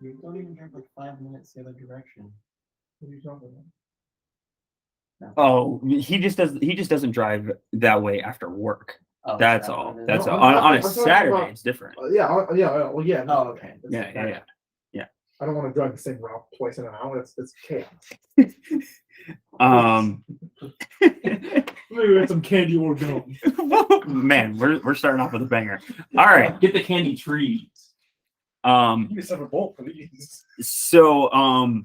You don't even have like 5 minutes the other direction. What are you talking about? Oh, he just doesn't drive that way after work. Oh, That's that all. one is- That's No, all. I'm On a talking Saturday, about- it's different. Well, yeah. No, Oh, okay. Yeah. I don't want to drive the same route twice in an hour. It's chaos. Maybe we had some candy or gum. Man, we're starting off with a banger. All right. Get the candy trees. You can send a bolt for these. So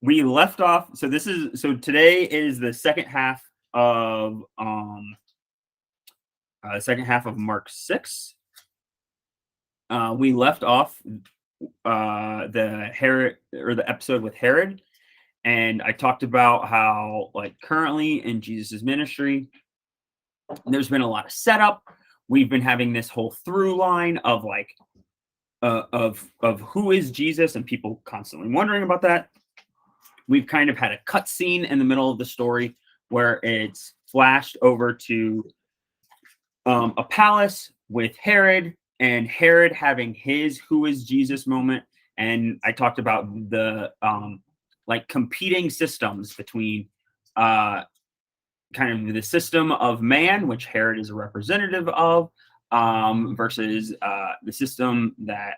we left off. So today is the second half of Mark 6. We left off the Herod, or the episode with Herod, and I talked about how, like, currently in Jesus's ministry, there's been a lot of setup. We've been having this whole through line of like of who is Jesus, and people constantly wondering about that. We've kind of had a cut scene in the middle of the story where it's flashed over to a palace with Herod, and Herod having his who is Jesus moment. And I talked about the like competing systems between kind of the system of man, which Herod is a representative of, versus the system that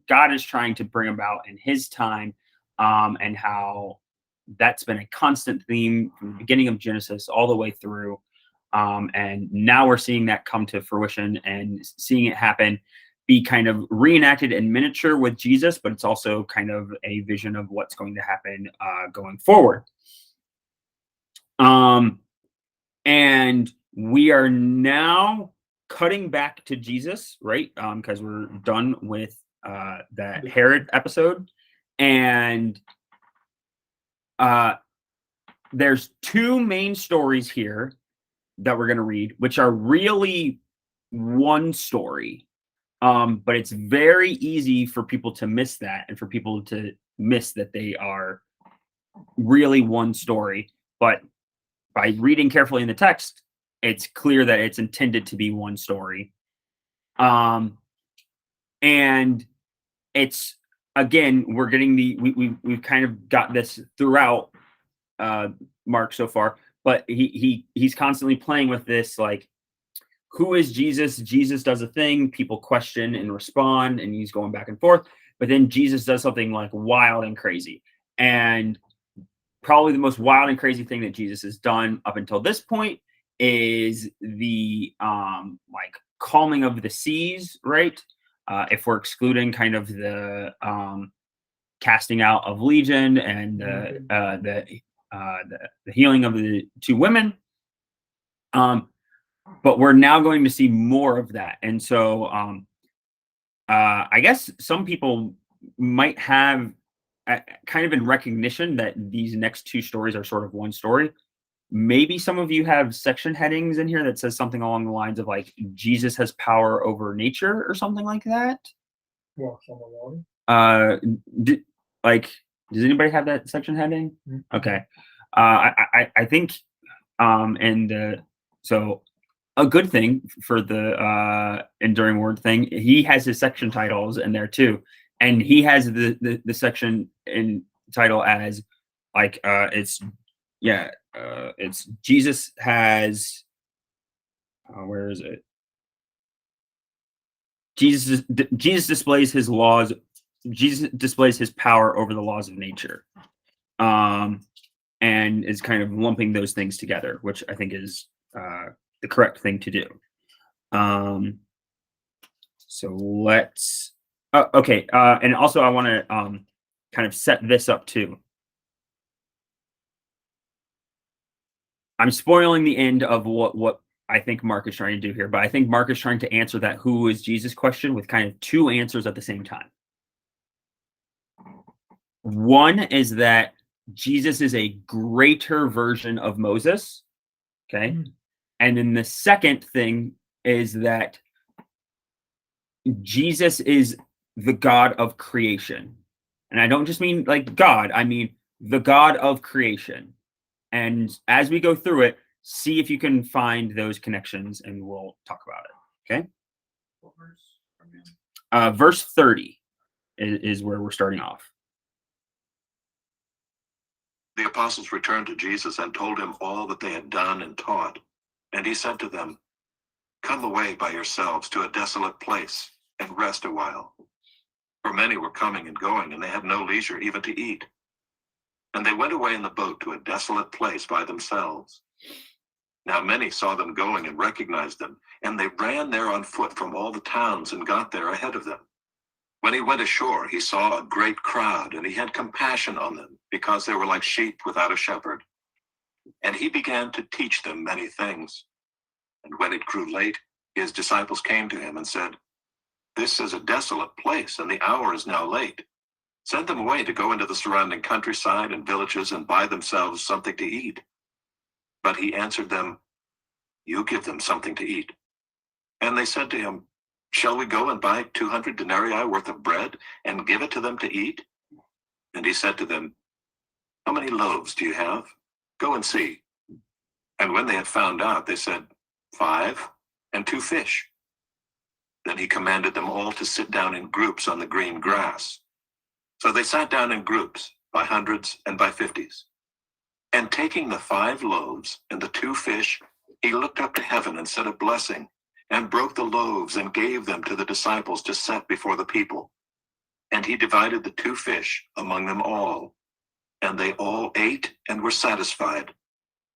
God is trying to bring about in his time, and how that's been a constant theme from the beginning of Genesis all the way through. And now we're seeing that come to fruition and seeing it happen, be kind of reenacted in miniature with Jesus, but it's also kind of a vision of what's going to happen going forward. And we are now cutting back to Jesus, right? Because we're done with that Herod episode. And there's two main stories here that we're going to read, which are really one story. But it's very easy for people to miss that, and for people to miss that they are really one story. But by reading carefully in the text, it's clear that it's intended to be one story. And it's, again, we're getting we've kind of got this throughout Mark so far, but he's constantly playing with this, like, who is Jesus? Jesus does a thing, people question and respond, and he's going back and forth. But then Jesus does something like wild and crazy. And probably the most wild and crazy thing that Jesus has done up until this point is the like calming of the seas, right? If we're excluding kind of the casting out of Legion and the healing of the two women. But we're now going to see more of that. And so I guess some people might have kind of in recognition that these next two stories are sort of one story. Maybe some of you have section headings in here that says something along the lines of like, Jesus has power over nature or something like that. Walks on the water. Does anybody have that section heading? Mm-hmm. Okay. I think, so a good thing for the Enduring Word thing, he has his section titles in there too. And he has the section in title as like, it's Jesus has, where is it? Jesus displays his laws. Jesus displays his power over the laws of nature, and is kind of lumping those things together, which I think is the correct thing to do. So let's. Okay, and also I want to kind of set this up too. I'm spoiling the end of what I think Mark is trying to do here, but I think Mark is trying to answer that who is Jesus question with kind of two answers at the same time. One is that Jesus is a greater version of Moses, okay? And then the second thing is that Jesus is the God of creation. And I don't just mean like God, I mean the God of creation. And as we go through it, see if you can find those connections, and we'll talk about it. Okay. What verse? Verse 30 is where we're starting off. The apostles returned to Jesus and told him all that they had done and taught. And he said to them, "Come away by yourselves to a desolate place and rest a while." For many were coming and going, and they had no leisure even to eat. And they went away in the boat to a desolate place by themselves. Now many saw them going and recognized them, and they ran there on foot from all the towns and got there ahead of them. When he went ashore, he saw a great crowd, and he had compassion on them, because they were like sheep without a shepherd. And he began to teach them many things. And when it grew late, his disciples came to him and said, "This is a desolate place, and the hour is now late. Send them away to go into the surrounding countryside and villages and buy themselves something to eat." But he answered them, "You give them something to eat." And they said to him, "Shall we go and buy 200 denarii worth of bread and give it to them to eat?" And he said to them, "How many loaves do you have? Go and see." And when they had found out, they said, 5 and 2 fish. Then he commanded them all to sit down in groups on the green grass. So they sat down in groups, by hundreds and by 50s. And taking the 5 loaves and the 2 fish, he looked up to heaven and said a blessing, and broke the loaves and gave them to the disciples to set before the people. And he divided the 2 fish among them all. And they all ate and were satisfied.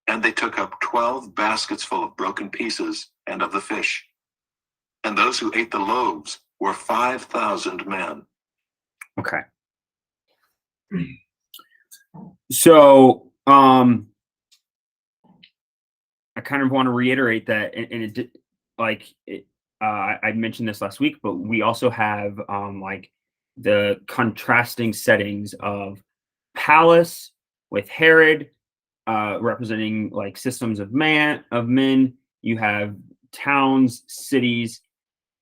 And they took up 12 baskets full of broken pieces and of the fish. And those who ate the loaves were 5,000 men. Okay. So, I kind of want to reiterate that, I mentioned this last week, but we also have like the contrasting settings of palace with Herod, representing like systems of men. You have towns, cities,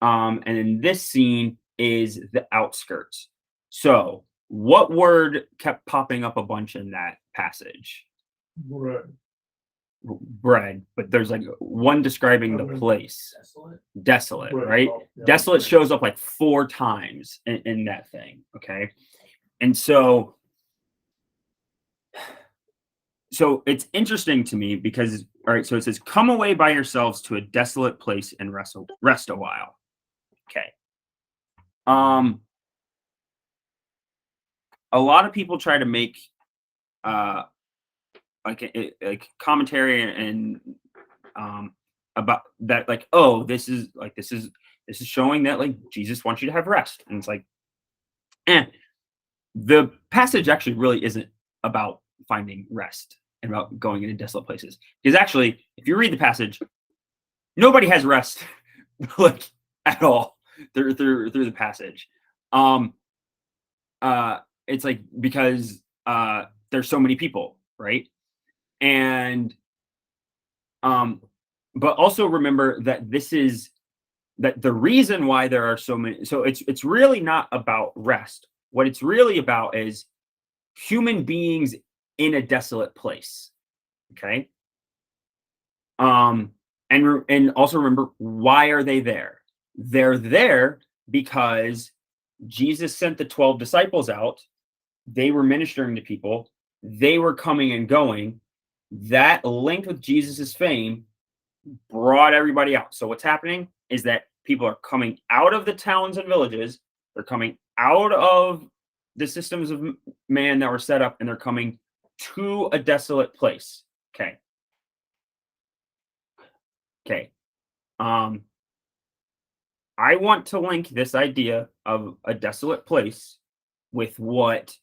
and in this scene is the outskirts. So, what word kept popping up a bunch in that passage? Bread, but there's like one describing the place. Desolate, right? Desolate shows up like 4 times in that thing. Okay. And so it's interesting to me because, all right, so it says, "Come away by yourselves to a desolate place and rest a while." Okay. A lot of people try to make like commentary and about that, like, oh, this is showing that like Jesus wants you to have rest, and it's like, the passage actually really isn't about finding rest and about going into desolate places, because actually, if you read the passage, nobody has rest like at all through the passage. It's like because there's so many people, right? And but also remember that that the reason why there are so many, so it's really not about rest. What it's really about is human beings in a desolate place. Okay. And also remember, why are they there? They're there because Jesus sent the 12 disciples out. They were ministering to people. They were coming and going. That linked with Jesus's fame brought everybody out. So what's happening is that people are coming out of the towns and villages. They're coming out of the systems of man that were set up, and they're coming to a desolate place. Okay. I want to link this idea of a desolate place with what,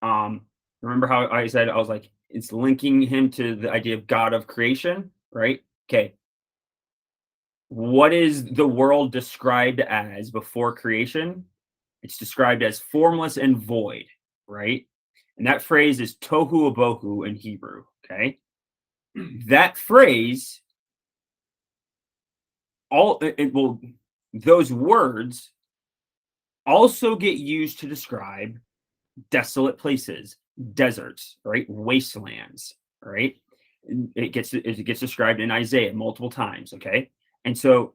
remember how I said, I was like, it's linking him to the idea of God of creation, right? Okay. What is the world described as before creation? It's described as formless and void, right? And that phrase is tohu abohu in Hebrew, okay? That phrase, those words also get used to describe desolate places, deserts, right? Wastelands, right? It gets described in Isaiah multiple times, okay? And so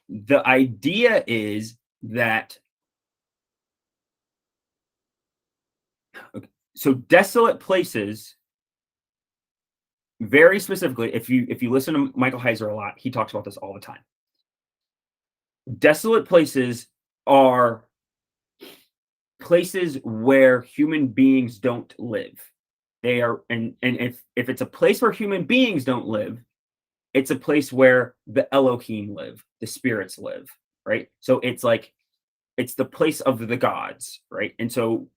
the idea is that So desolate places, very specifically, if you listen to Michael Heiser a lot, he talks about this all the time. Desolate places are places where human beings don't live. They are, and if it's a place where human beings don't live, it's a place where the Elohim live, the spirits live, right? So it's like it's the place of the gods, right? And so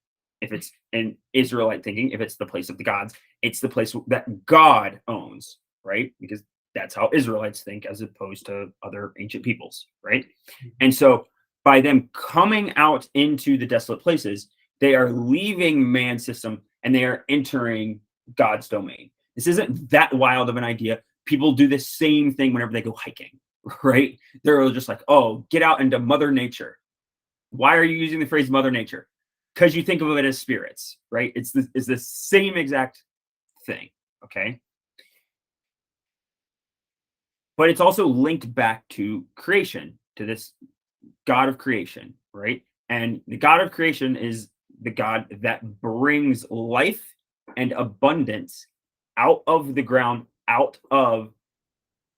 if it's in Israelite thinking, if it's the place of the gods, it's the place that God owns, right? Because that's how Israelites think as opposed to other ancient peoples, right? And so by them coming out into the desolate places, they are leaving man's system and they are entering God's domain. This isn't that wild of an idea. People do the same thing whenever they go hiking, right? They're just like, oh, get out into Mother Nature. Why are you using the phrase Mother Nature? Because you think of it as spirits, right? It's the same exact thing, okay? But it's also linked back to creation, to this God of creation, right? And the God of creation is the God that brings life and abundance out of the ground, out of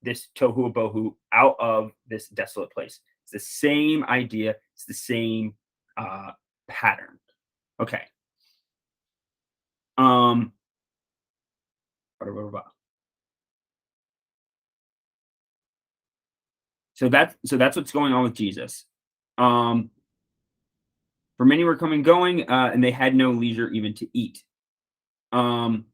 this tohu bohu, out of this desolate place. It's the same idea. It's the same pattern. Okay. So that's what's going on with Jesus. For many were coming going, and they had no leisure even to eat. When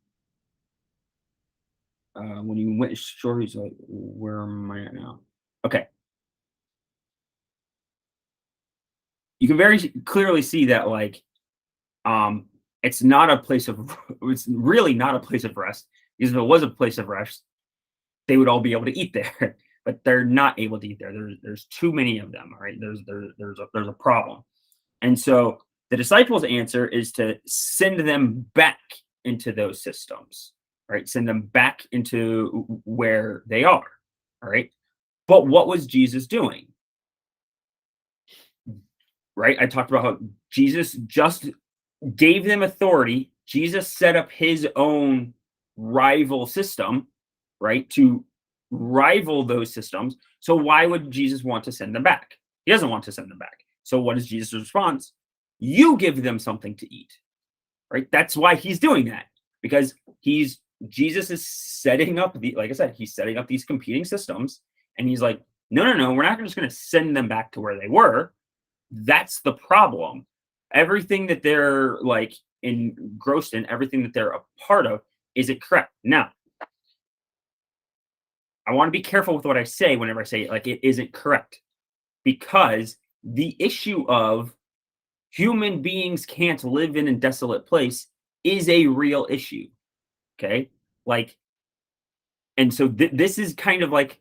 he went ashore, he's like, where am I at now? Okay. You can very clearly see that, like, it's not a place of, it's really not a place of rest. Because if it was a place of rest, they would all be able to eat there, but they're not able to eat there. There's too many of them. All right, there's a problem, and so the disciples' answer is to send them back into those systems. Right, send them back into where they are. All right, but what was Jesus doing? Right, I talked about how Jesus just gave them authority. Jesus set up his own rival system, right, to rival those systems. So why would Jesus want to send them back? He doesn't want to send them back. So what is Jesus' response? You give them something to eat, right? That's why he's doing that, because Jesus is setting up like I said, he's setting up these competing systems, and he's like, no, we're not just going to send them back to where they were. That's the problem. Everything that they're like engrossed in, everything that they're a part of, is it correct? Now, I want to be careful with what I say whenever I say it, like it isn't correct, because the issue of human beings can't live in a desolate place is a real issue. Okay, like, and so this is kind of like,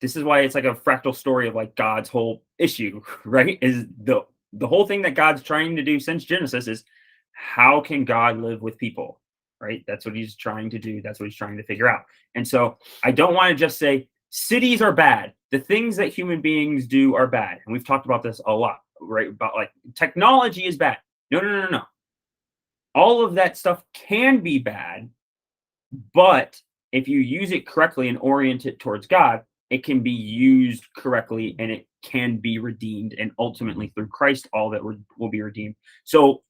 this is why it's like a fractal story of like God's whole issue, right? Is the whole thing that God's trying to do since Genesis is, how can God live with people, right? That's what he's trying to do. That's what he's trying to figure out. And so I don't want to just say cities are bad. The things that human beings do are bad. And we've talked about this a lot, right? About like technology is bad. No. All of that stuff can be bad, but if you use it correctly and orient it towards God, it can be used correctly and it can be redeemed. And ultimately through Christ, all that will be redeemed. So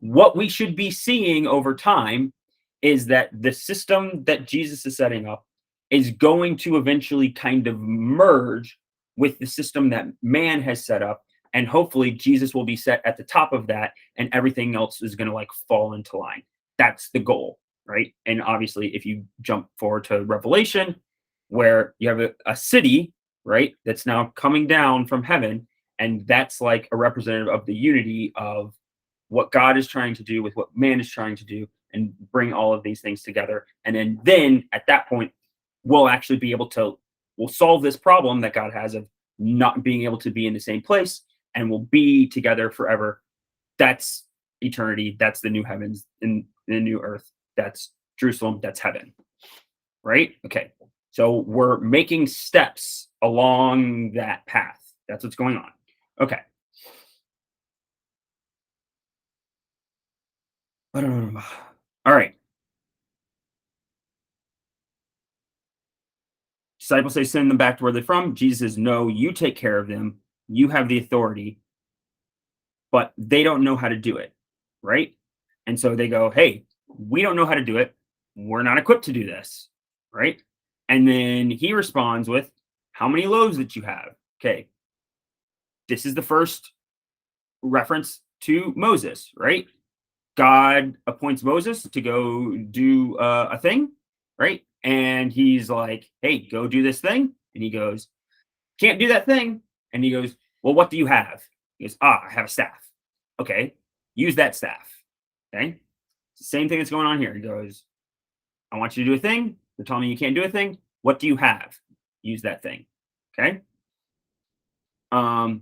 what we should be seeing over time is that the system that Jesus is setting up is going to eventually kind of merge with the system that man has set up. And hopefully Jesus will be set at the top of that, and everything else is going to like fall into line. That's the goal, right? And obviously, if you jump forward to Revelation, where you have a city, right, that's now coming down from heaven, and that's like a representative of the unity of what God is trying to do with what man is trying to do, and bring all of these things together. And then at that point, we'll actually be able to, we'll solve this problem that God has of not being able to be in the same place, and we'll be together forever. That's eternity. That's the new heavens and the new earth. That's Jerusalem. That's heaven. Right? Okay. So we're making steps along that path. That's what's going on. Okay. All right. Disciples say, send them back to where they're from. Jesus says, no, you take care of them. You have the authority, but they don't know how to do it, right? And so they go, hey, we don't know how to do it. We're not equipped to do this, right? And then he responds with, how many loaves that you have? Okay. This is the first reference to Moses, right? God appoints Moses to go do a thing, right? And he's like, hey, go do this thing. And he goes, can't do that thing. And he goes, well, what do you have? He goes, I have a staff. Okay, use that staff. Okay, it's the same thing that's going on here. He goes, I want you to do a thing. You're telling me you can't do a thing. What do you have? Use that thing. Okay. The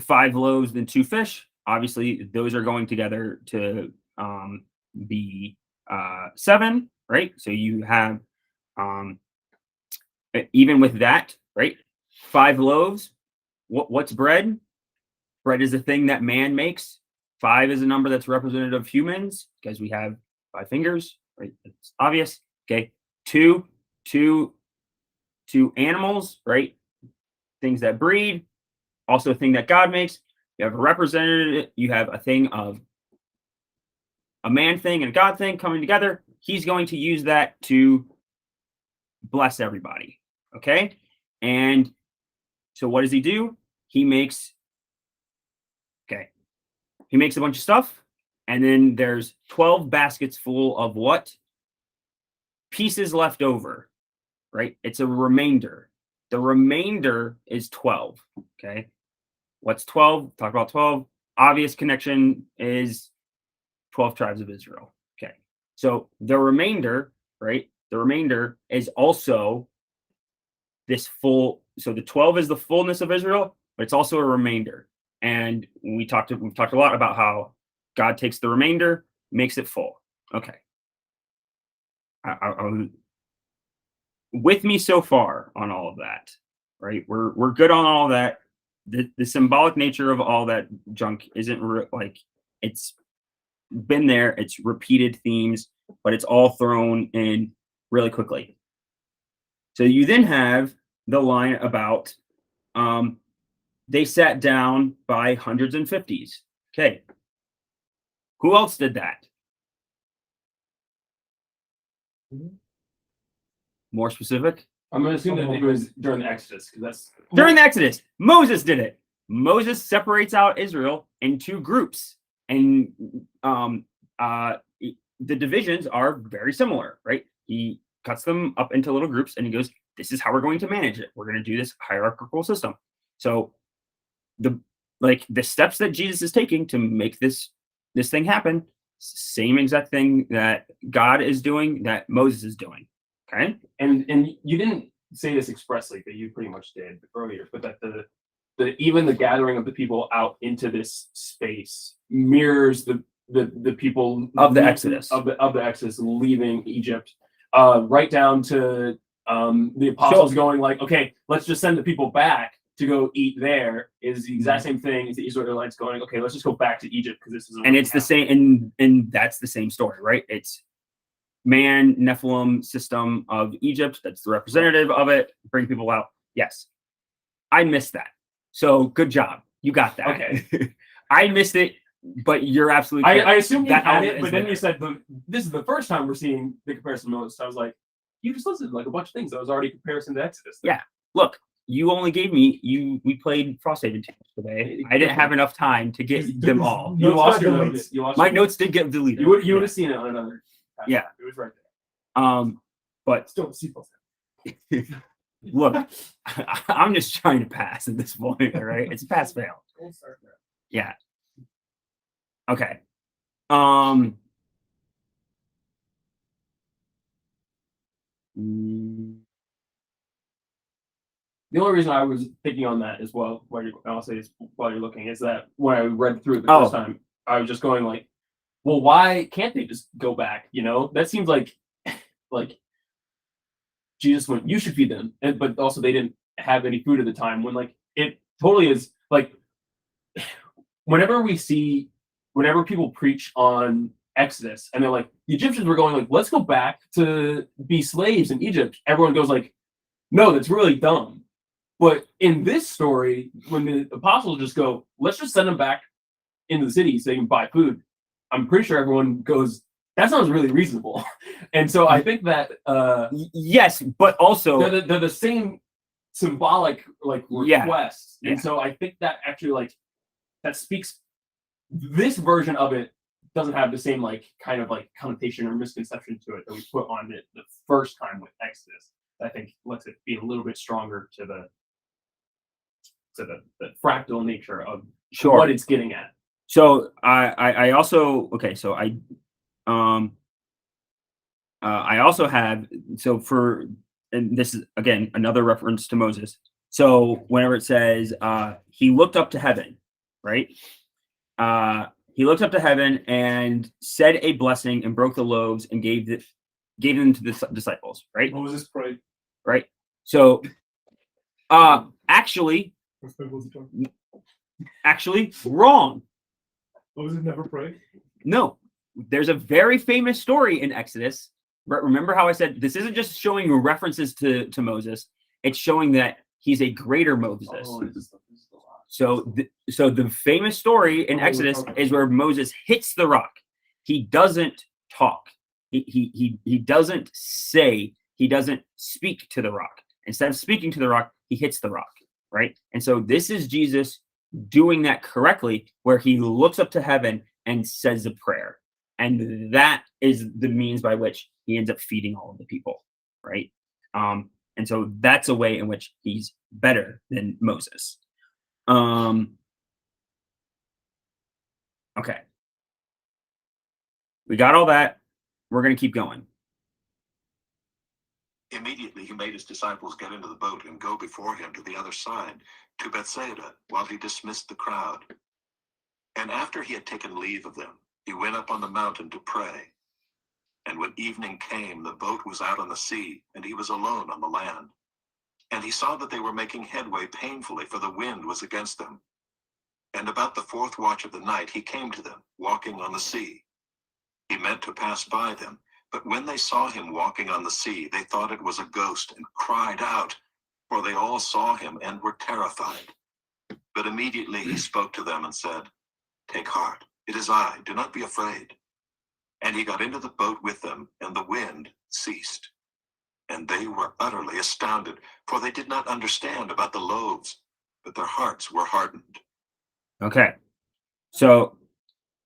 5 loaves and 2 fish. Obviously, those are going together to be 7, right? So you have even with that, right? 5 loaves. What's bread? Bread is a thing that man makes. 5 is a number that's representative of humans because we have 5 fingers, right? It's obvious. Okay. 2 animals, right? Things that breed. Also a thing that God makes. You have a representative. You have a thing of a man thing and a God thing coming together. He's going to use that to bless everybody. Okay. And so what does he do? He makes a bunch of stuff. And then there's 12 baskets full of what? Pieces left over, right? It's a remainder. The remainder is 12. Okay. What's 12? Talk about 12. Obvious connection is 12 tribes of Israel. Okay. So the remainder, right? The remainder is also this full. So the 12 is the fullness of Israel, but it's also a remainder. And we've talked a lot about how God takes the remainder, makes it full. Okay. With me so far on all of that, right? We're good on all that. The symbolic nature of all that junk isn't like it's been there. It's repeated themes, but it's all thrown in really quickly. So you then have the line about they sat down by hundreds and fifties. Okay. Who else did that? More specific? I'm going to assume that it was during the Exodus because that's During the Exodus, Moses did it. Moses separates out Israel in 2 groups, and the divisions are very similar, right? He cuts them up into little groups, and he goes, "This is how we're going to manage it. We're going to do this hierarchical system." So, the steps that Jesus is taking to make this thing happen, same exact thing that God is doing, that Moses is doing. Okay, and you didn't say this expressly, but you pretty much did earlier. But that even the gathering of the people out into this space mirrors the people of the Exodus of the Exodus leaving Egypt, right down to the apostles going like, okay, let's just send the people back to go eat there. Is the exact same thing as the Israelites going, okay, let's just go back to Egypt because this is. And it's the same, and that's the same story, right? It's man, Nephilim system of Egypt. That's the representative of it. Bring people out. Yes, I missed that. So good job. You got that. Okay. I missed it, but you're absolutely correct. I assumed you That had element it, but is then there. you said this is the first time we're seeing the comparison notes. So I was like, you just listed like a bunch of things that was already comparison to Exodus. Yeah. Look, you only gave me we played Frosthaven today. I didn't have enough time to get them all. You lost your deleted. notes. You lost My your notes did get deleted. You would have seen it on another. Yeah. It was right there. But Still C++. look, I'm just trying to pass at this point, all right? It's pass fail. We'll start there. Yeah. Okay. The only reason I was thinking on that as well, I'll say is while you're looking, is that when I read through it the first time, I was just going like, well, why can't they just go back? You know, that seems like Jesus went, you should feed them, but also they didn't have any food at the time. When like it totally is like, whenever people preach on Exodus, and they're like, the Egyptians were going like, let's go back to be slaves in Egypt. Everyone goes like, no, that's really dumb. But in this story, when the apostles just go, let's just send them back into the city so they can buy food, I'm pretty sure everyone goes, that sounds really reasonable. And so I think that Yes, but also they're the same symbolic like Yeah. requests. And Yeah. so I think that actually like that speaks, this version of it doesn't have the same like kind of like connotation or misconception to it that we put on it the first time with Exodus. I think lets it be a little bit stronger to the fractal nature of sure. what it's getting at. So I also I also have, so for, and this is again another reference to Moses. So whenever it says he looked up to heaven, right? He looked up to heaven and said a blessing and broke the loaves and gave them to the disciples, right? Moses prayed. Right. So actually wrong. Moses never prayed. No, there's a very famous story in Exodus. Remember how I said this isn't just showing references to Moses; it's showing that he's a greater Moses. So the famous story in Exodus is where Moses hits the rock. He doesn't talk. He doesn't say. He doesn't speak to the rock. Instead of speaking to the rock, he hits the rock. Right. And so this is Jesus doing that correctly, where he looks up to heaven and says a prayer. And that is the means by which he ends up feeding all of the people, right? And so that's a way in which he's better than Moses. Okay. We got all that. We're going to keep going. Immediately he made his disciples get into the boat and go before him to the other side, to Bethsaida, while he dismissed the crowd. And after he had taken leave of them, he went up on the mountain to pray. And when evening came, the boat was out on the sea, and he was alone on the land. And he saw that they were making headway painfully, for the wind was against them. And about the fourth watch of the night he came to them, walking on the sea. He meant to pass by them, but when they saw him walking on the sea, they thought it was a ghost, and cried out, for they all saw him and were terrified. But immediately he spoke to them and said, "Take heart, it is I, do not be afraid." And he got into the boat with them, and the wind ceased. And they were utterly astounded, for they did not understand about the loaves, but their hearts were hardened. Okay. So,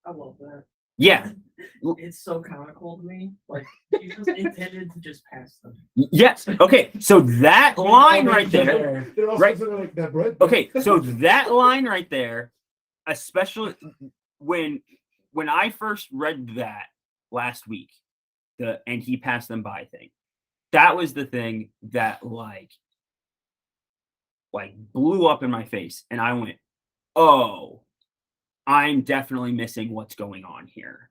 I love that. yeah. It's so comical to me. Like, Jesus intended to just pass them. Yes. Okay. So that line right there. They're also Right. sort of like that bread. Okay. So that line right there, especially when I first read that last week, and he passed them by thing, that was the thing that like blew up in my face, and I went, "Oh, I'm definitely missing what's going on here."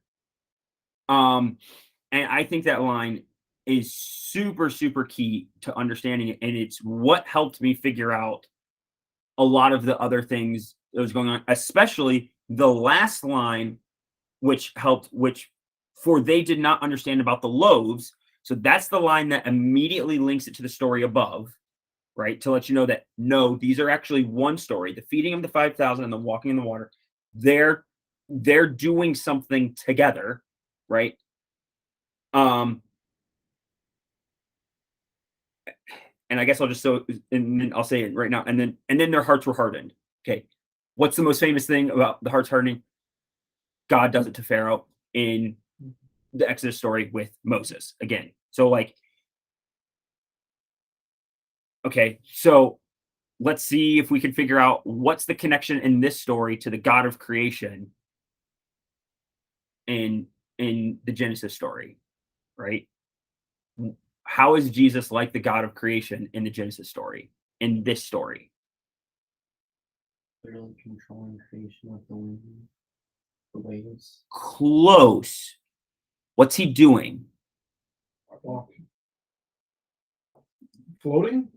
And I think that line is super, super key to understanding it, and it's what helped me figure out a lot of the other things that was going on, especially the last line, which for they did not understand about the loaves. So that's the line that immediately links it to the story above, right? To let you know that no, these are actually one story. The feeding of the 5,000 and the walking in the water, they're doing something together, right? And I guess I'll just and then I'll say it right now. And then their hearts were hardened. Okay. What's the most famous thing about the hearts hardening? God does it to Pharaoh in the Exodus story with Moses again. So like, okay, so let's see if we can figure out what's the connection in this story to the God of creation in the Genesis story, right? How is Jesus like the God of creation in the Genesis story, in this story? Literally controlling creation with the wind, the waves. Close. What's he doing? Walking. Floating?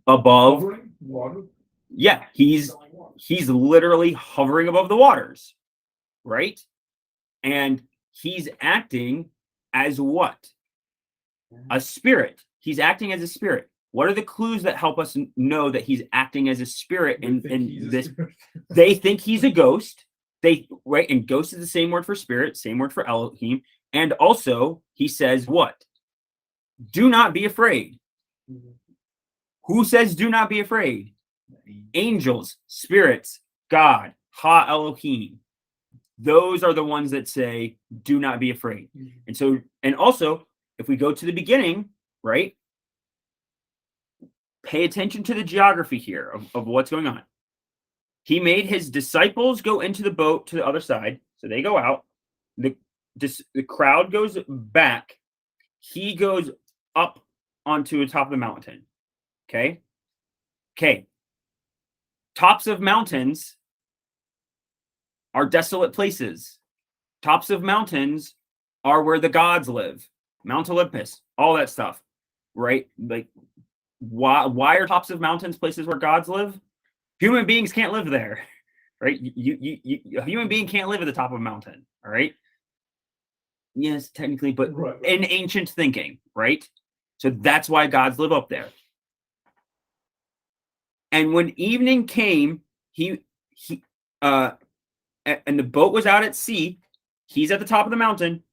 Above. Hovering? Water? Yeah, he's literally hovering above the waters, right? And he's acting as what? A spirit. He's acting as a spirit. What are the clues that help us know that he's acting as a spirit in this? They think he's a ghost. Right, and ghost is the same word for spirit, same word for Elohim. And also, he says what? Do not be afraid. Who says do not be afraid? Angels, spirits, God, Ha Elohim. Those are the ones that say do not be afraid. And so, and also, if we go to the beginning, right? Pay attention to the geography here of what's going on. He made his disciples go into the boat to the other side. So they go out. The crowd goes back. He goes up onto the top of the mountain. Okay. Tops of mountains are desolate places. Tops of mountains are where the gods live. Mount Olympus, all that stuff, right? Like, why are tops of mountains places where gods live? Human beings can't live there, right? A human being can't live at the top of a mountain, all right? Yes, technically, but Right. in ancient thinking, right? So that's why gods live up there. And when evening came, and the boat was out at sea, he's at the top of the mountain.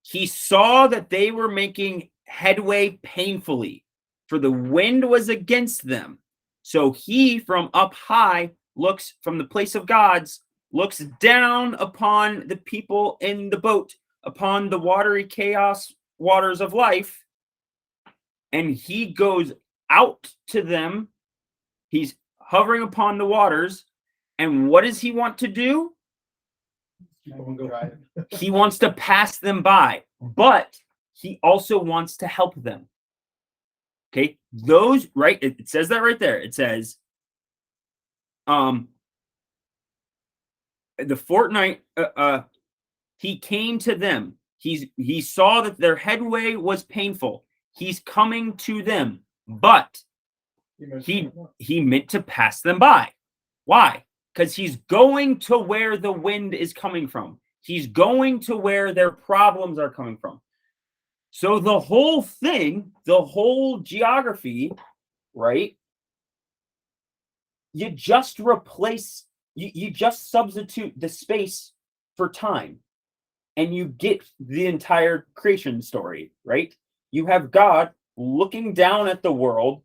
He saw that they were making headway painfully, for the wind was against them. So he, from up high, looks from the place of gods, looks down upon the people in the boat, upon the watery chaos waters of life, and he goes out to them. He's hovering upon the waters, and what does he want to do? He wants to pass them by, but he also wants to help them. Okay, those, right? It says that right there. It says, the fortnight, he came to them. He saw that their headway was painful. He's coming to them, but he meant to pass them by. Why? Because he's going to where the wind is coming from. He's going to where their problems are coming from. So the whole thing, the whole geography, right? You just replace, you just substitute the space for time, and you get the entire creation story, right? You have God looking down at the world,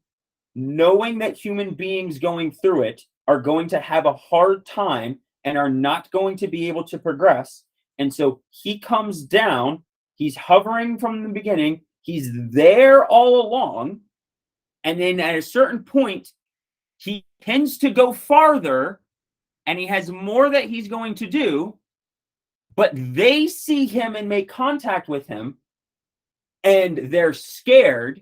knowing that human beings going through it are going to have a hard time and are not going to be able to progress. And so he comes down. He's hovering from the beginning. He's there all along. And then at a certain point, he tends to go farther, and he has more that he's going to do. But they see him and make contact with him, and they're scared.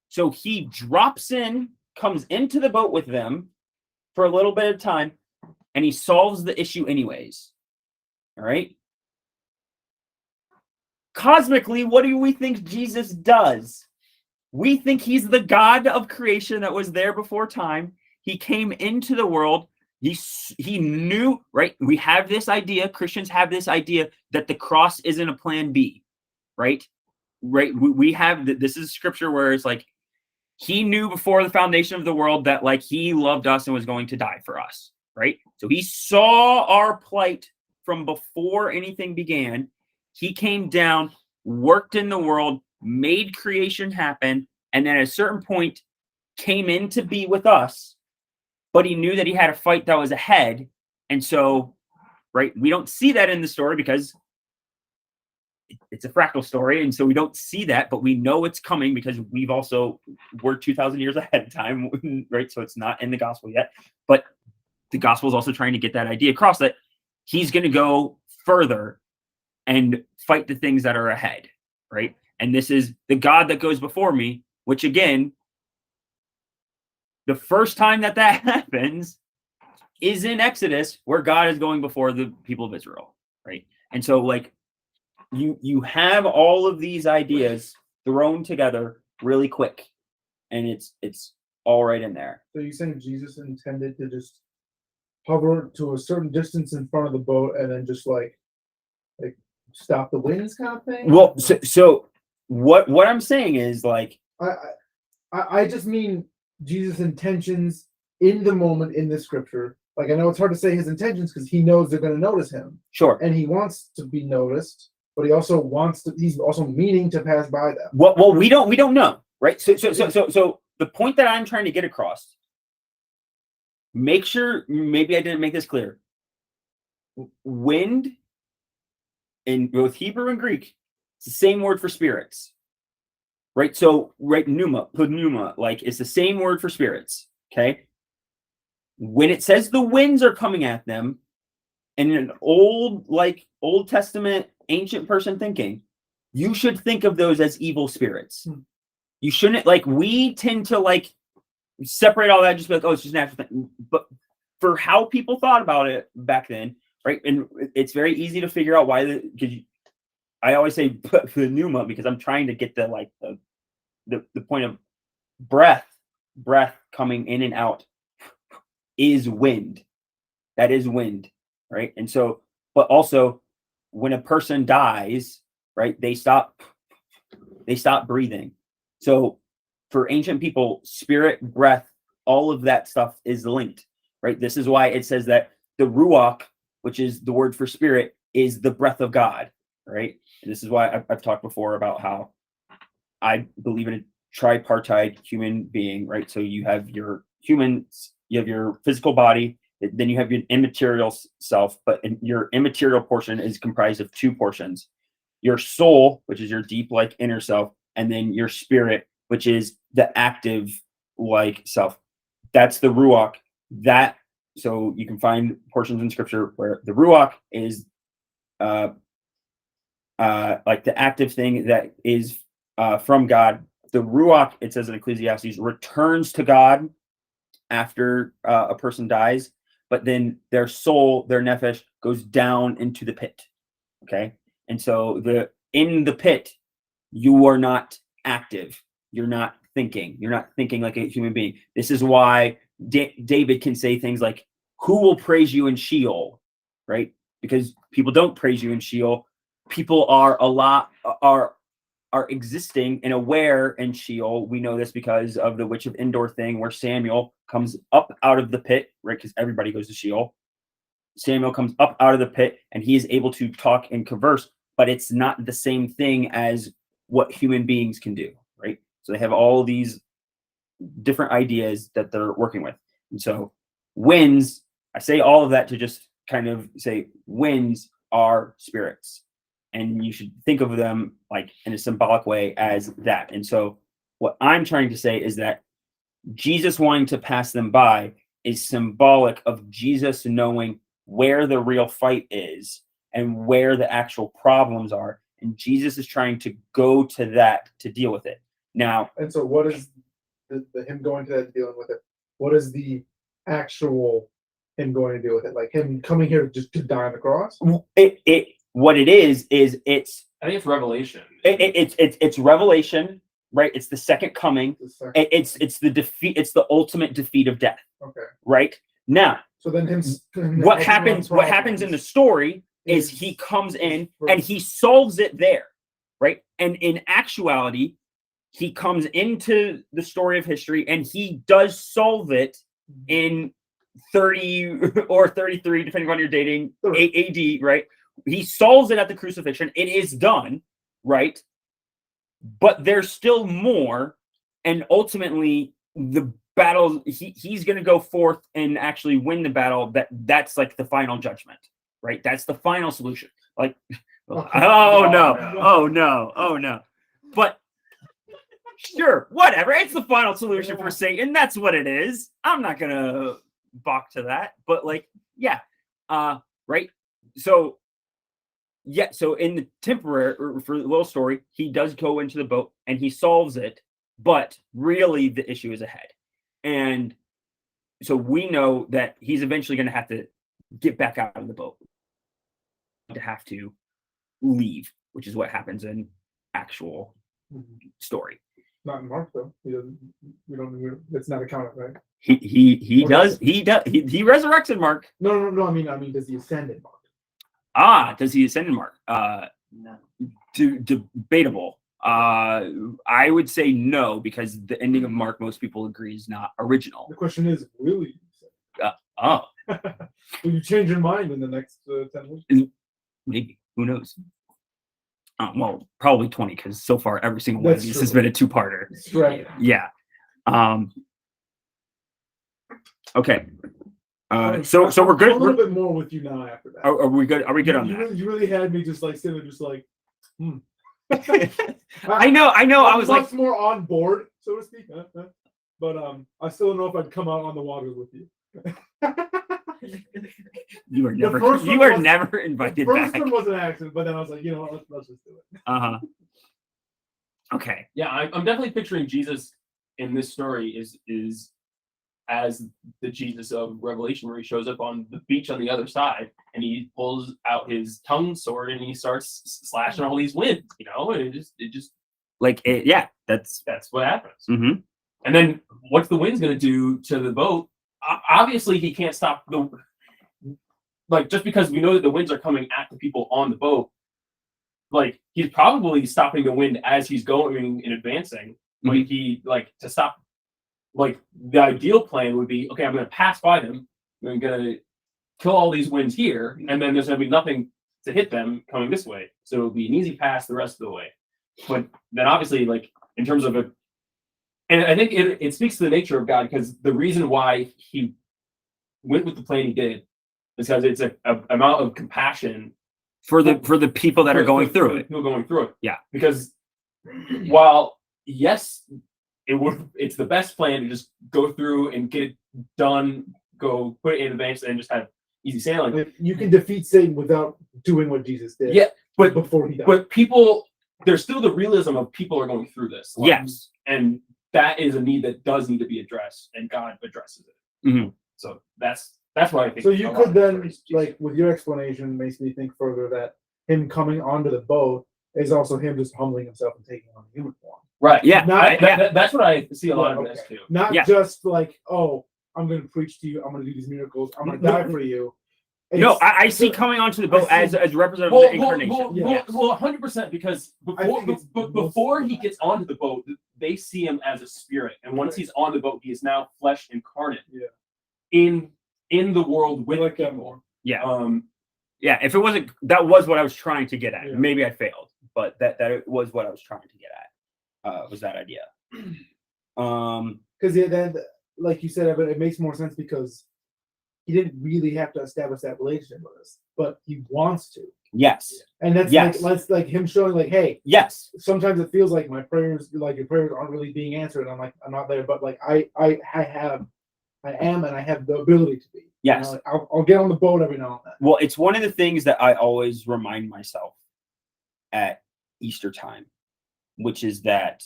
So he drops in, comes into the boat with them for a little bit of time, and he solves the issue anyways. All right? Cosmically, what do we think Jesus does? We think he's the God of creation that was there before time. He came into the world. He knew, right? We have this idea, Christians have this idea that the cross isn't a plan B, right? Right? We have, this is scripture where it's like, he knew before the foundation of the world that like he loved us and was going to die for us, right? So he saw our plight from before anything began. He came down, worked in the world, made creation happen, and then at a certain point came in to be with us, but he knew that he had a fight that was ahead. And so, right, we don't see that in the story because it's a fractal story, and so we don't see that, but we know it's coming because we're 2,000 years ahead of time, right? So it's not in the gospel yet, but the gospel is also trying to get that idea across that he's going to go further and fight the things that are ahead, right? And this is the God that goes before me, which again, the first time that happens is in Exodus, where God is going before the people of Israel, right? And so like you have all of these ideas thrown together really quick, and it's all right in there. So you're saying Jesus intended to just hover to a certain distance in front of the boat and then just like stop the winds kind of thing? Well, so what I'm saying is like, I just mean Jesus' intentions in the moment in the scripture. Like, I know it's hard to say his intentions because he knows they're going to notice him, sure. and he wants to be noticed, but he also wants to. He's also meaning to pass by them. Well, we don't know, right? So the point that I'm trying to get across. Make sure, maybe I didn't make this clear. Wind in both Hebrew and Greek, it's the same word for spirits, right? So, right, pneuma, like it's the same word for spirits. Okay. When it says the winds are coming at them, in an Old Testament ancient person thinking, you should think of those as evil spirits. You shouldn't, like, we tend to like separate all that, just be like, oh, it's just natural thing. But for how people thought about it back then, right? And it's very easy to figure out why I always say pneuma because I'm trying to get the point of breath coming in and out is wind. That is wind, right? And so, but also when a person dies, right, they stop breathing. So for ancient people, spirit, breath, all of that stuff is linked, right? This is why it says that the ruach, which is the word for spirit, is the breath of God, right? And this is why I've talked before about how I believe in a tripartite human being, right? So you have your humans, you have your physical body, then you have your immaterial self, but your immaterial portion is comprised of two portions: your soul, which is your deep, like, inner self, and then your spirit, which is the active, like, self. That's the ruach. So you can find portions in scripture where the ruach is like the active thing that is from God. The ruach, it says in Ecclesiastes, returns to God after a person dies, but then their soul, their nephesh, goes down into the pit. Okay, and so in the pit, you are not active. You're not thinking. You're not thinking like a human being. This is why David can say things like, "Who will praise you in Sheol?" Right? Because people don't praise you in Sheol. People are existing and aware in Sheol. We know this because of the Witch of Endor thing, where Samuel comes up out of the pit, right? Because everybody goes to Sheol. Samuel comes up out of the pit and he is able to talk and converse, but it's not the same thing as what human beings can do, right? So they have all these different ideas that they're working with. And so winds, I say all of that to just kind of say winds are spirits. And you should think of them like in a symbolic way as that. And so what I'm trying to say is that Jesus wanting to pass them by is symbolic of Jesus knowing where the real fight is and where the actual problems are. And Jesus is trying to go to that to deal with it. Now, and so what is the him going to that and dealing with it? What is the actual him going to deal with it? Like him coming here just to die on the cross? What it is it's I think it's Revelation. It's Revelation, right? It's the second coming. It's the defeat. It's the ultimate defeat of death. Okay. Right now, so then what happens in the story is he comes in and he solves it there, right? And in actuality, he comes into the story of history and he does solve it in 30 or 33, depending on your dating, AD, right? He solves it at the crucifixion. It is done, right? But there's still more. And ultimately, the battle, he's going to go forth and actually win the battle. That's like the final judgment, right? That's the final solution. Like, oh no. But sure, whatever. It's the final solution for Satan. That's what it is. I'm not going to balk to that. But like, yeah. Right? So, yeah, so in the temporary, or for the little story, he does go into the boat and he solves it, but really the issue is ahead. And so we know that he's eventually going to have to get back out of the boat, to have to leave, which is what happens in actual story. Not in Mark though. We don't. It's not accounted, right? He resurrects in Mark. No. I mean, does he ascend in Mark? Does he ascend in Mark? No. Debatable. I would say no, because the ending of Mark, most people agree, is not original. The question is, will you? Oh, Will you change your mind in the next 10 weeks? maybe. Who knows? Well, probably 20, because so far every single one of That's these true. has been a two-parter. Right. Yeah. Okay. So we're good. A little bit more with you now after that. Are we good? Are we good on you, that? You really had me just like sitting there, just like, I know. I was much like, more on board, so to speak. But I still don't know if I'd come out on the waters with you. you were never. first You one were was- never invited First back. one was an accident, but then I was like, you know what, let's just do it. Okay. Yeah, I'm definitely picturing Jesus in this story is as the Jesus of Revelation, where he shows up on the beach on the other side and he pulls out his tongue sword and he starts slashing all these winds. You know, and it just Like yeah. That's. that's what happens. Mm-hmm. And then what's the wind's going to do to the boat? Obviously, he can't stop the like just because we know that the winds are coming at the people on the boat. Like he's probably stopping the wind as he's going and advancing. Like he like to stop. Like the ideal plan would be, okay, I'm going to pass by them. I'm going to kill all these winds here, and then there's going to be nothing to hit them coming this way. So it'll be an easy pass the rest of the way. But then obviously, like in terms of and I think it speaks to the nature of God, because the reason why he went with the plan he did is because it's a amount of compassion For the people that are going through it. People going through it. Yeah. Because while yes, it's the best plan to just go through and get it done, go put it in advance and just have easy sailing. Like, you can defeat Satan without doing what Jesus did. Yeah, but before he died. But people, there's still the realism of people are going through this. Like, Yes. and that is a need that does need to be addressed, and God addresses it. Mhm. So that's what I think. So you a lot could of the then, stories. like, with your explanation, makes me think further that him coming onto the boat is also him just humbling himself and taking on human form. right? Yeah. Not- That's what I see a lot of Okay. this too. Not Yeah. just like, oh, I'm going to preach to you, I'm going to do these miracles, I'm going to die for you. No, It's- I see coming onto the boat I see- as a representative of the incarnation. Yes. 100%, because I think it's before most- he gets onto the boat, they see him as a spirit, and once he's on the boat, he is now flesh incarnate. Yeah. In the world with I like that people. more. Yeah. Yeah. If it wasn't, that was what I was trying to get at. Yeah. Maybe I failed, but that was what I was trying to get at. Was that idea? Because then, like you said, it makes more sense because he didn't really have to establish that relationship with us, but he wants to. Yes. And that's Yes. like him showing like, hey, Yes. sometimes it feels like my prayers, like your prayers aren't really being answered. And I'm like, I'm not there, but like I am, and I have the ability to be. Yes. Like, I'll get on the boat every now and then. Well, it's one of the things that I always remind myself at Easter time, which is that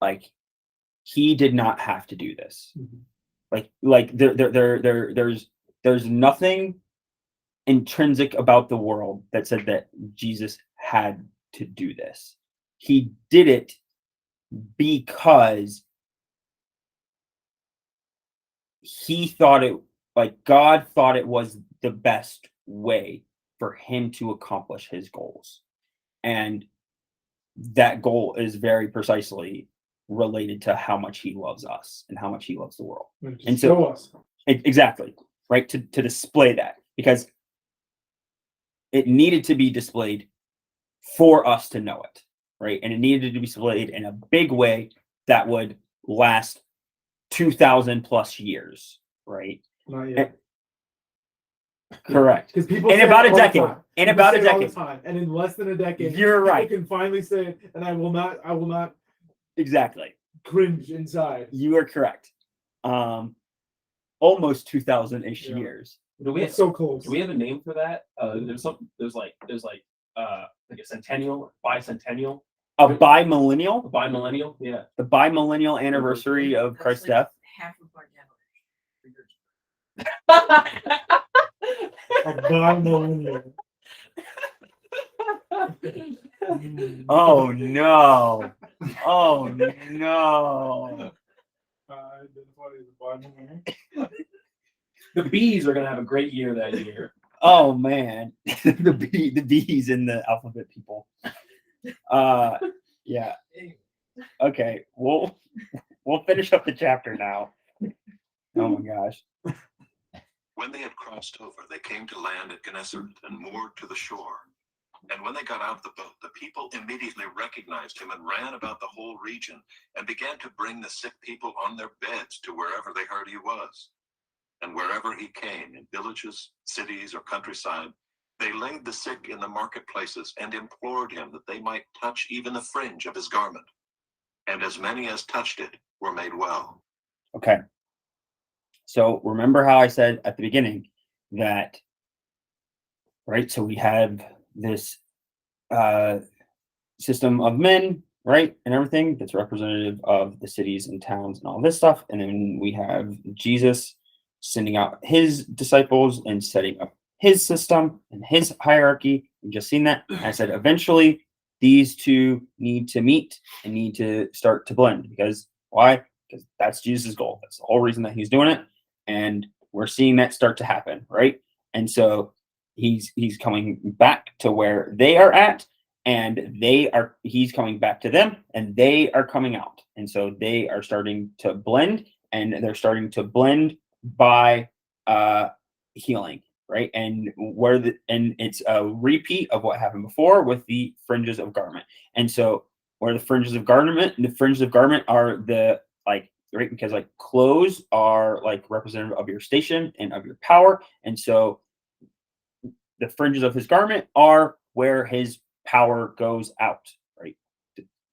like he did not have to do this. Like there's nothing intrinsic about the world that said that Jesus had to do this. He did it because he thought it, like God thought it was the best way for him to accomplish his goals. And that goal is very precisely related to how much he loves us and how much he loves the world. And so- show us. Exactly, right? To display that, because it needed to be displayed for us to know it, right? And it needed to be displayed in a big way that would last 2,000 plus years, right? Not yet. Correct. Because people In say about it a all the decade. time. In People about say a it all the decade. time. And in less than a decade, You're right. people can finally say it, and I will not Exactly. cringe inside. You are correct. Almost 2,000-ish Yeah. years. Do we It's so close. do we have a name for that? There's like a centennial, bicentennial, A bimillennial, a bimillennial. Yeah. the bimillennial anniversary of That's Christ's like death. half of my generation. A bimillennial. Oh no! Oh no! Identified as a bimillennial. The bees are gonna have a great year that year. Oh man, the B's in the alphabet people. Yeah. Okay, we'll finish up the chapter now. Oh my gosh. When they had crossed over, they came to land at Gennesaret and moored to the shore. And when they got out of the boat, the people immediately recognized him and ran about the whole region and began to bring the sick people on their beds to wherever they heard he was. And wherever he came, in villages, cities, or countryside, they laid the sick in the marketplaces and implored him that they might touch even the fringe of his garment. And as many as touched it were made well. Okay. So remember how I said at the beginning that, right? So we have this system of men, right? And everything that's representative of the cities and towns and all this stuff. And then we have Jesus sending out his disciples and setting up his system and his hierarchy. We've just seen that. And I said, eventually these two need to meet and need to start to blend. Because why? Because that's Jesus' goal. That's the whole reason that he's doing it. And we're seeing that start to happen, right? And so he's coming back to where they are at, and he's coming back to them, and they are coming out. And so they are starting to blend, and they're starting to blend by healing, right? And it's a repeat of what happened before with the fringes of garment. And so where the fringes of garment are the right, because like clothes are like representative of your station and of your power. And so the fringes of his garment are where his power goes out, right?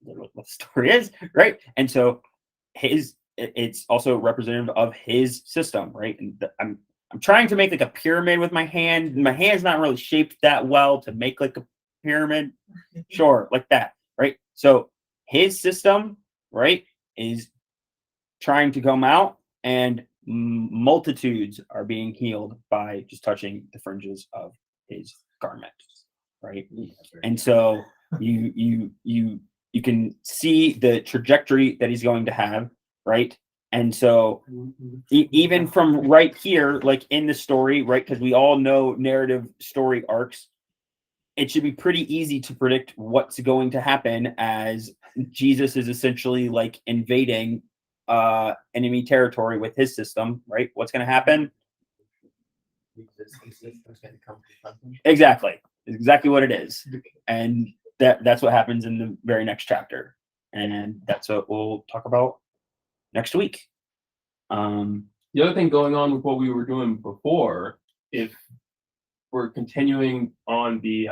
What the story is, right? And so it's also representative of his system, right? And I'm trying to make like a pyramid with my hand. My hand's not really shaped that well to make like a pyramid. Sure, like that, right? So his system, right, is trying to come out, and multitudes are being healed by just touching the fringes of his garment, right? And so you can see the trajectory that he's going to have, right? And so even from right here, like in the story, right, because we all know narrative story arcs, it should be pretty easy to predict what's going to happen as Jesus is essentially like invading enemy territory with his system, right? What's going to happen? Exactly what it is. And that's what happens in the very next chapter, and that's what we'll talk about next week. The other thing going on with what we were doing before, if we're continuing on the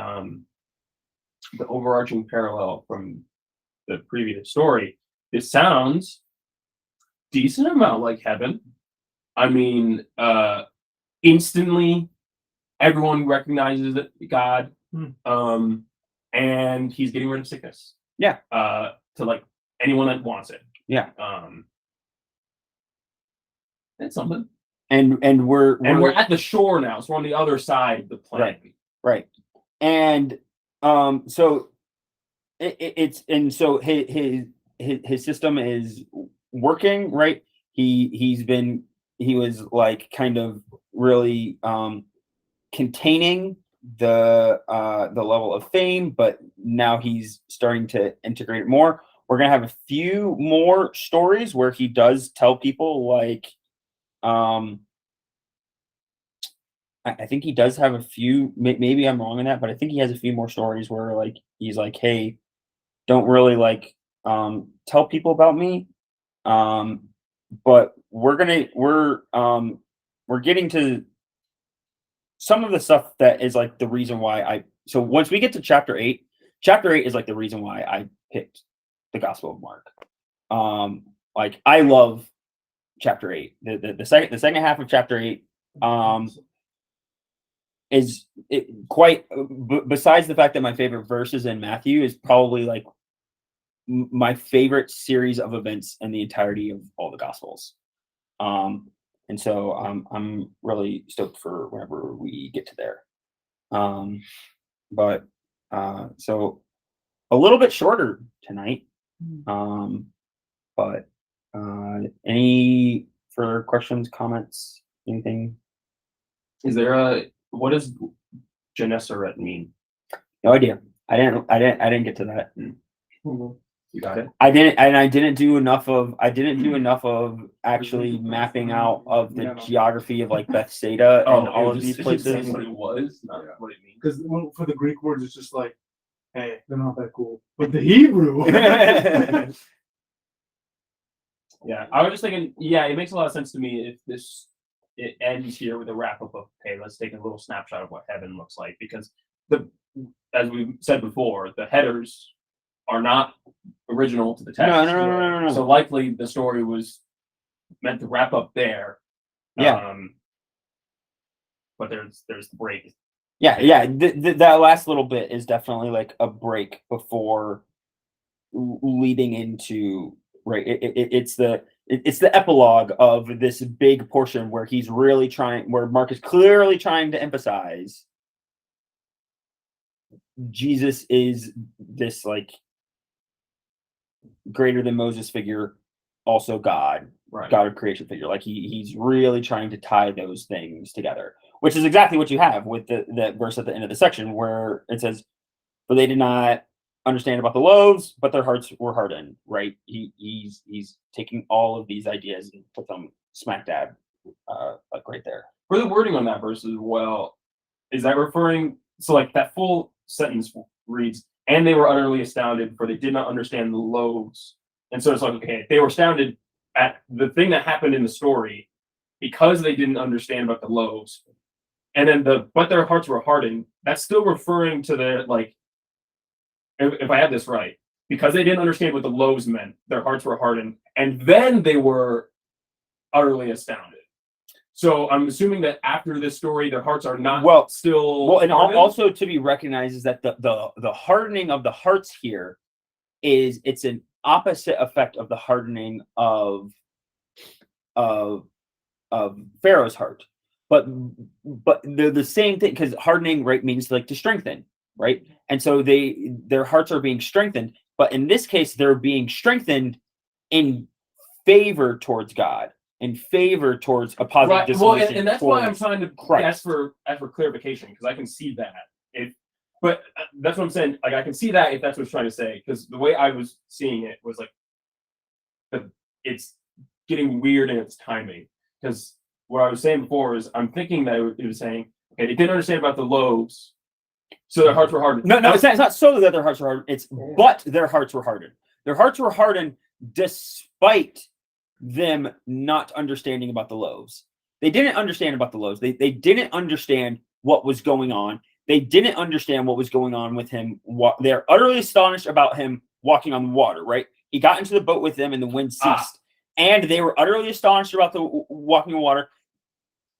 overarching parallel from the previous story, it sounds decent amount like heaven. I mean, instantly everyone recognizes that God, and he's getting rid of sickness. Yeah. To like anyone that wants it. Yeah. That's something. And we're at the shore now, so we're on the other side of the planet. Right. And so it's and so his system is working, right? He was like kind of really containing the level of fame, but now he's starting to integrate it more. We're gonna have a few more stories where he does tell people like I think he does have a few, maybe I'm wrong in that, but I think he has a few more stories where like he's like, hey, don't really like tell people about me. But we're getting to some of the stuff that is like the reason why so once we get to chapter 8 is like the reason why I picked the Gospel of Mark. Like I love chapter 8. The second half of chapter 8 is quite besides the fact that my favorite verses in Matthew is probably like my favorite series of events in the entirety of all the Gospels. And so I'm really stoked for whenever we get to there. But so a little bit shorter tonight. But any further questions, comments, anything? Is there a what does Gennesaret mean? No idea. I didn't get to that. You got it. I didn't do enough of actually mapping out of the geography of like Bethsaida and all of these places. What it was, not what it means. Because for the Greek words, it's just like, hey, they're not that cool. But the Hebrew, Yeah, I was just thinking. Yeah, it makes a lot of sense to me if it ends here with a wrap up of, hey, let's take a little snapshot of what heaven looks like, because as we said before, the headers are not original to the text. No. So likely the story was meant to wrap up there. Yeah. But there's the break. Yeah. That last little bit is definitely like a break before leading into right. It's the epilogue of this big portion where where Mark is clearly trying to emphasize Jesus is this like greater than Moses figure, also God, Right. God of creation figure. Like he's really trying to tie those things together, which is exactly what you have with that verse at the end of the section where it says, "For they did not understand about the loaves, but their hearts were hardened." Right? He's taking all of these ideas and put them smack dab, like right there. For the wording on that verse as well, is that referring? So like that full sentence reads, "And they were utterly astounded, for they did not understand the loaves." And so it's like, okay, they were astounded at the thing that happened in the story because they didn't understand about the loaves. And then but their hearts were hardened. That's still referring to their, like, if I have this right, because they didn't understand what the loaves meant, their hearts were hardened, and then they were utterly astounded. So I'm assuming that after this story, their hearts are not still and hardened? also to be recognized is that the hardening of the hearts here it's an opposite effect of the hardening of Pharaoh's heart, but they're the same thing, because hardening, right, means like to strengthen, right? And so their hearts are being strengthened, but in this case they're being strengthened in favor towards God, in favor towards a positive disposition. Well, and that's why I'm trying to Christ. ask for clarification, because I can see that. But that's what I'm saying. Like, I can see that if that's what it's trying to say, because the way I was seeing it was like, it's getting weird in its timing. Because what I was saying before is, I'm thinking that it was saying, okay, they didn't understand about the loaves, so their hearts were hardened. No, it's not so that their hearts were hardened. It's but their hearts were hardened. Their hearts were hardened despite them not understanding about the loaves. They didn't understand about the loaves. They didn't understand what was going on. They didn't understand what was going on with him. They're utterly astonished about him walking on the water, right? He got into the boat with them and the wind ceased. And they were utterly astonished about the walking on water.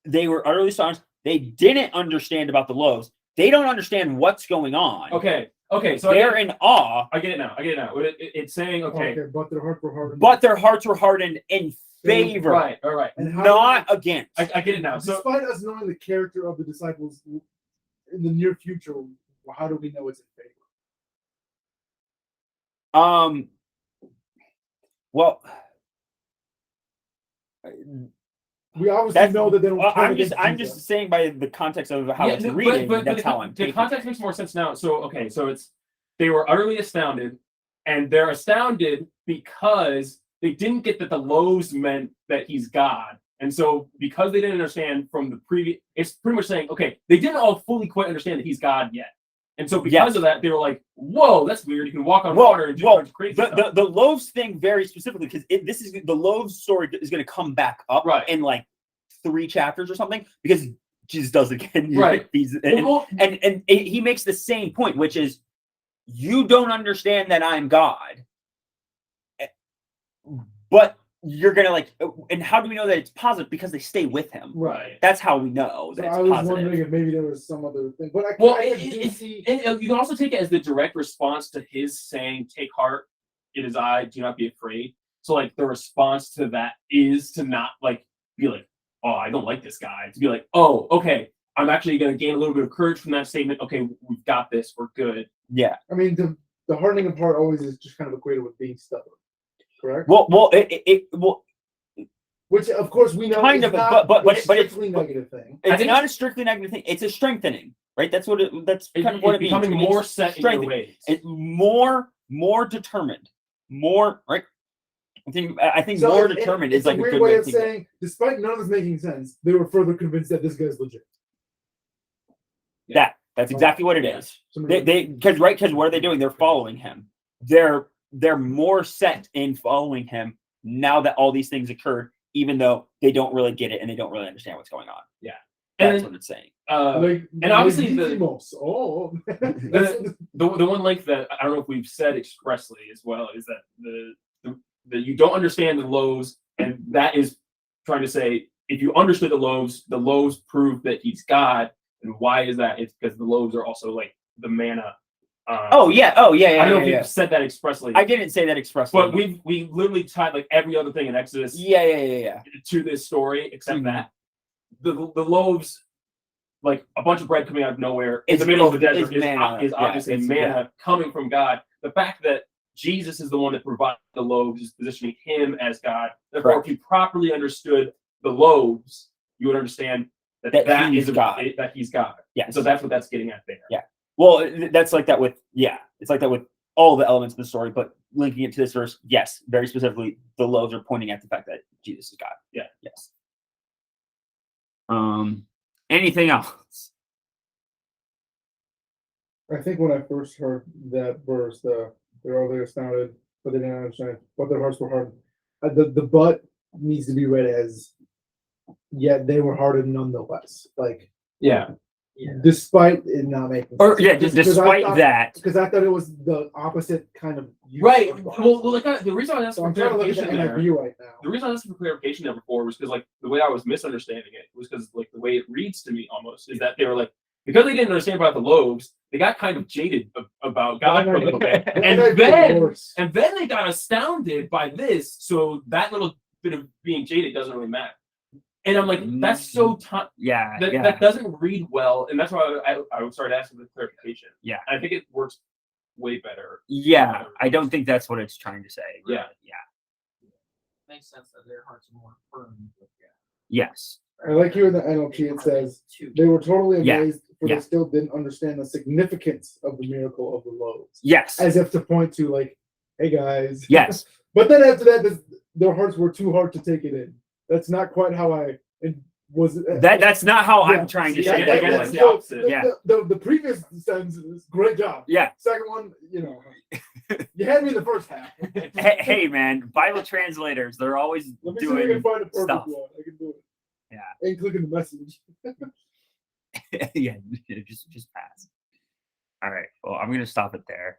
They were utterly astonished. They didn't understand about the loaves. They don't understand what's going on. Okay. So they're in awe. I get it now. It's saying, okay, but their hearts were hardened. But their hearts were hardened in favor. Right. All right. And Not against. I get it now. So despite us knowing the character of the disciples in the near future, how do we know it's in favor? Well, we obviously know that they don't. I'm just saying by the context of how it's reading. That's how I'm taking the context makes more sense now. So okay, so they were utterly astounded, and they're astounded because they didn't get that the loaves meant that he's God. And so because they didn't understand from the previous, it's pretty much saying, okay, they didn't all fully quite understand that he's God yet. And so because of that, they were like, whoa, that's weird. You can walk on water and do a bunch of crazy stuff. The loaves thing very specifically, because the loaves story is going to come back up in like 3 chapters or something, because Jesus does it again. Right. And he makes the same point, which is, you don't understand that I'm God, but you're gonna like, and how do we know that it's positive? Because they stay with him. Right. That's how we know that So it's I was positive. wondering if maybe there was some other thing, but and you can also take it as the direct response to his saying, "Take heart, it is I. Do not be afraid." So like the response to that is to not like be like, "Oh, I don't like this guy." To be like, "Oh, okay, I'm actually gonna gain a little bit of courage from that statement. Okay, we've got this. We're good." Yeah. I mean, the hardening part always is just kind of equated with being stubborn. Correct. Well, which of course we know Kind is of, not but a it's strictly negative thing. it's think not a strictly negative thing. It's a strengthening, right? That's what that's kind of what it means. becoming more It's set in your strengthening. ways. It, more determined, more right. I think So more it- determined it's is like a weird good way way of to think saying, despite none of this making sense, they were further convinced that this guy's legit. that's exactly what it is. Somebody- They because what are they doing? They're following him. They're more set in following him now that all these things occurred, even though they don't really get it and they don't really understand what's going on. Yeah. That's And what it's saying. and obviously the Legitimus. Oh, the one link that I don't know if we've said expressly as well is that the you don't understand the loaves, and that is trying to say if you understood the loaves prove that he's God. And why is that? It's because the loaves are also like the manna. Oh yeah. I don't know Yeah, if yeah. you've said that expressly. I didn't say that expressly. But we literally tied like every other thing in Exodus yeah. to this story except Mhm. that the loaves, like a bunch of bread coming out of nowhere in Is- the middle of the is- desert, is manna. is obviously Yeah, it's- manna coming from God. The fact that Jesus is the one that provided the loaves is positioning him as God. Therefore, Correct. if you properly understood the loaves, you would understand that he's is God. that he's God. Yes. So that's what that's getting at there. Yeah. Well, that's like that with it's like that with all the elements of the story, but linking it to this verse, yes, very specifically, the loaves are pointing at the fact that Jesus is God. Yeah. Yes. Anything else? I think when I first heard that verse, they're all there astounded, but they didn't understand, but their hearts were hardened. The but needs to be read as, yet they were hardened nonetheless. Like, Yeah. Yeah. despite it not making Or sense. yeah, just despite that. Because I thought it was the opposite kind of use Right. of bars. Well, like the reason I asked So for I'm trying to look at the clarification there. NIV right now. The reason I asked for clarification there before was because like the way I was misunderstanding it was because like the way it reads to me almost is that they were like, because they didn't understand about the loaves, they got kind of jaded about God for a little bit, The and NIV is then worse. they got astounded by this. So that little bit of being jaded doesn't really matter. And I'm like, that's so that doesn't read well, and that's why I started asking for clarification. Yeah. I think it works way better. Yeah, I don't think that's what it's trying to say. Yeah. Yeah. Makes sense that their hearts are more firm. But yeah. Yes. I like here in the NLT it says, Two. they were totally Yeah. amazed, for Yeah. they still didn't understand the significance of the miracle of the loaves. Yes. As if to point to, like, hey guys. Yes. But then after that, their hearts were too hard to take it in. That's not quite how it was. That's not how Yeah. I'm trying to Yeah, say I that. guess It that's was. the opposite. Yeah. The previous sentence is great job. Yeah. Second one, you had me in the first half. Hey, man, Bible translators, they're always Let me see if I can doing find a perfect stuff. one. I can do it. Yeah. And clicking the message. yeah, just pass. All right. Well, I'm gonna stop it there.